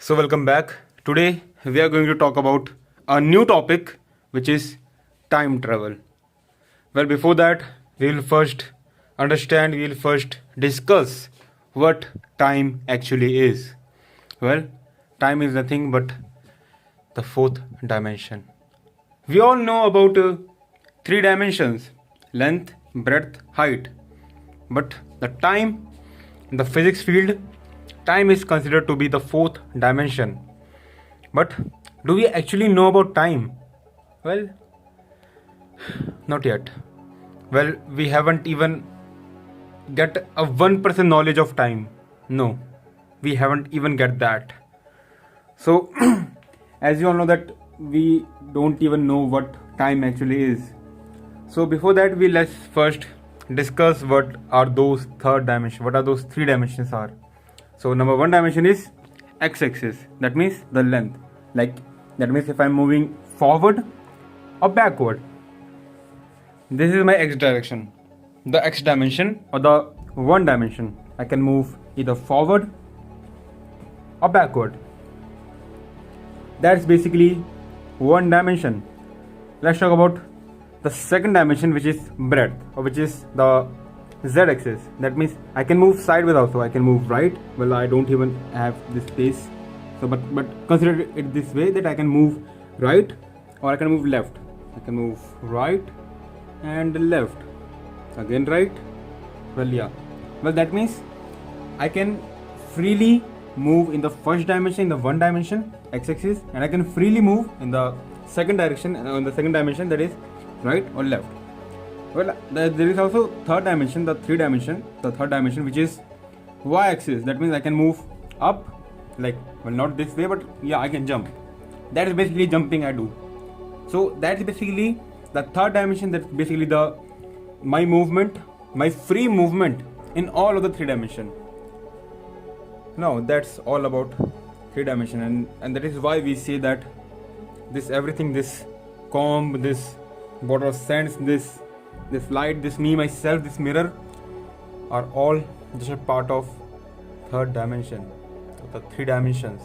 So, welcome back. Today, we are going to talk about a new topic which is time travel. Well, before that, we will first discuss what time actually is. Well, time is nothing but the fourth dimension. We all know about three dimensions: length, breadth, height. But the time in the physics field, time is considered to be the fourth dimension. But do we actually know about time? Well, not yet. Well, we haven't even get a 1% knowledge of time. No, we haven't even get that. So, as you all know that we don't even know what time actually is. So before that, let's first discuss what are those third dimension. What are those three dimensions are? So number one dimension is x-axis. That means the length. That means if I'm moving forward or backward. This is my x direction. The x dimension or the one dimension. I can move either forward or backward. That's basically one dimension. Let's talk about the second dimension, which is breadth, or which is the z-axis. That means I can move sideways also. I can move right. Well, I don't even have this space. So, but consider it this way, that I can move right or I can move left. I can move right and left. Again right. Well, yeah. Well, that means I can freely move in the first dimension, in the one dimension, x-axis, and I can freely move in the second direction, in the second dimension, that is right or left. Well, there is also third dimension, the third dimension, which is y-axis. That means I can move up, not this way, but yeah, I can jump. That is basically jumping I do. So that's basically the third dimension. That's basically my movement, my free movement in all of the three dimension. Now that's all about three dimension, and that is why we say that this everything, this comb, this bottle of scents, this light, this me, myself, this mirror, are all just a part of third dimension, the three dimensions.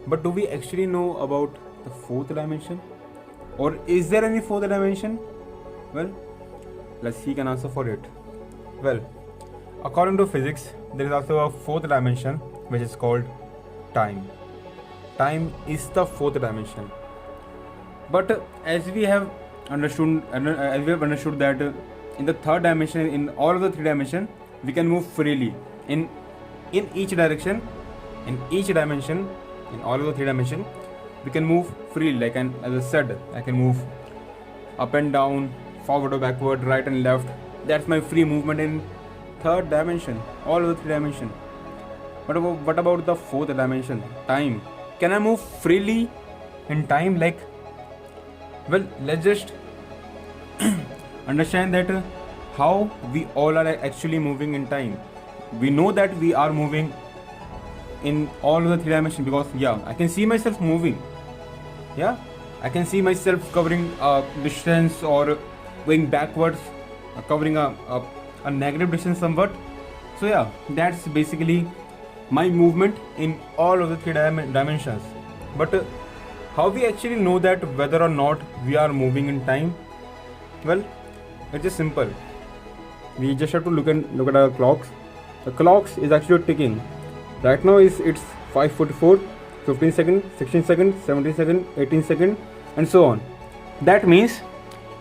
But do we actually know about the fourth dimension? Or is there any fourth dimension? Well, let's seek an answer for it. Well, according to physics, there is also a fourth dimension, which is called time. Time is the fourth dimension. But as we have understood that in the third dimension, in all of the three dimensions, we can move freely in each direction, in each dimension, in all of the three dimensions, we can move freely. As I said, I can move up and down, forward or backward, right and left. That's my free movement in third dimension, all of the three dimensions. But what about the fourth dimension, time? Can I move freely in time? Well, let's just understand that how we all are actually moving in time. We know that we are moving in all of the three dimensions because, yeah, I can see myself moving. Yeah, I can see myself covering a distance or going backwards, covering a negative distance somewhat. So yeah, that's basically my movement in all of the three dimensions. But how we actually know that whether or not we are moving in time? Well, it's just simple. We just have to look at our clocks. The clocks is actually ticking. Right now it's 5:44, 15 seconds, 16 seconds, 17 seconds, 18 seconds, and so on. That means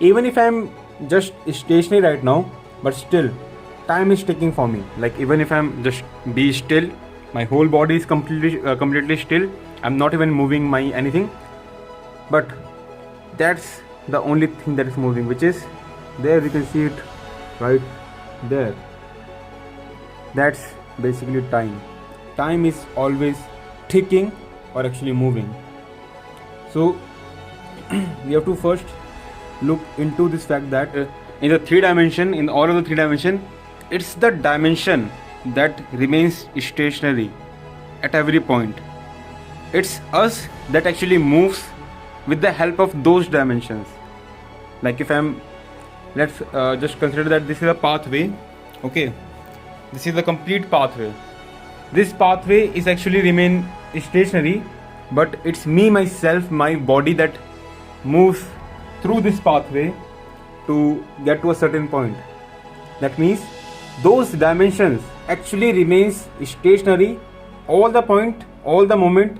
even if I'm just stationary right now, but still time is ticking for me. Even if I'm just be still, my whole body is completely still. I'm not even moving my anything. But that's the only thing that is moving, which is there. We can see it right there. That's basically time. Time is always ticking or actually moving. So we have to first look into this fact that in the three dimension, in all of the three dimension, it's the dimension that remains stationary at every point. It's us that actually moves with the help of those dimensions. Let's just consider that this is a pathway. Okay, this is the complete pathway. This pathway is actually remain stationary, but it's me, myself, my body that moves through this pathway to get to a certain point. That means those dimensions actually remains stationary all the point, all the moment.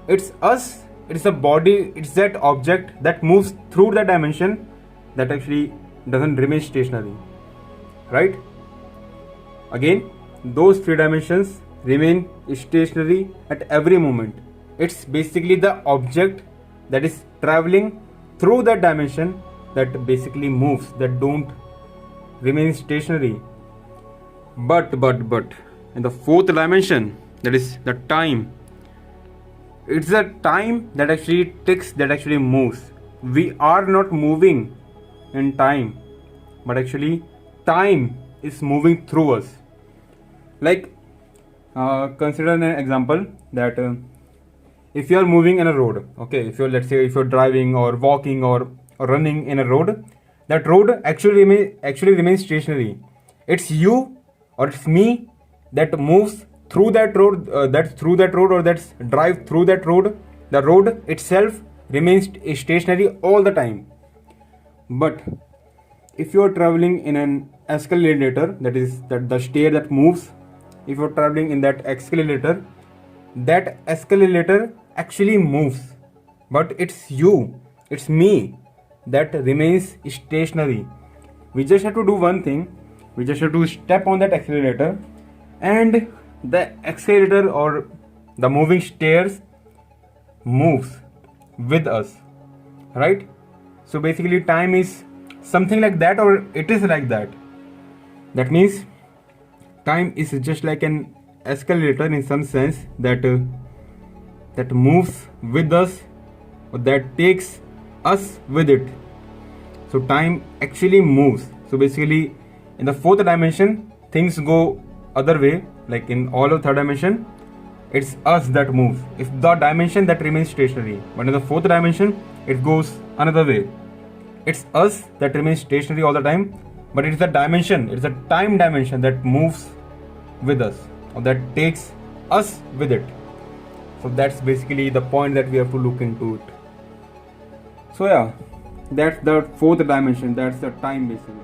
It's us, it's the body, it's that object that moves through the dimension that actually doesn't remain stationary, right? Again, those three dimensions remain stationary at every moment. It's basically the object that is traveling through that dimension that basically moves, that don't remain stationary. But in the fourth dimension, that is the time, it's the time that actually ticks, that actually moves. We are not moving in time, but actually time is moving through us. Like consider an example that if you are moving in a road, okay, if you're, let's say, if you're driving or walking or running in a road, that road actually remains stationary. It's you or it's me that moves through that road, or that's drive through that road. The road itself remains stationary all the time. But if you are traveling in an escalator, that is that the stair that moves, if you are traveling in that escalator actually moves, but it's you, it's me that remains stationary. We just have to do one thing. We just have to step on that accelerator, and the accelerator or the moving stairs moves with us, right? So basically time is something like that, or it is like that. That means time is just like an escalator in some sense that that moves with us, or that takes us with it. So time actually moves. So basically in the fourth dimension things go other way. Like in all of third dimension, it's us that moves. It's the dimension that remains stationary. But in the fourth dimension it goes another way. It's us that remains stationary all the time, but it's the dimension, it's the time dimension that moves with us, or that takes us with it. So that's basically the point that we have to look into it. So yeah, that's the fourth dimension, that's the time basically.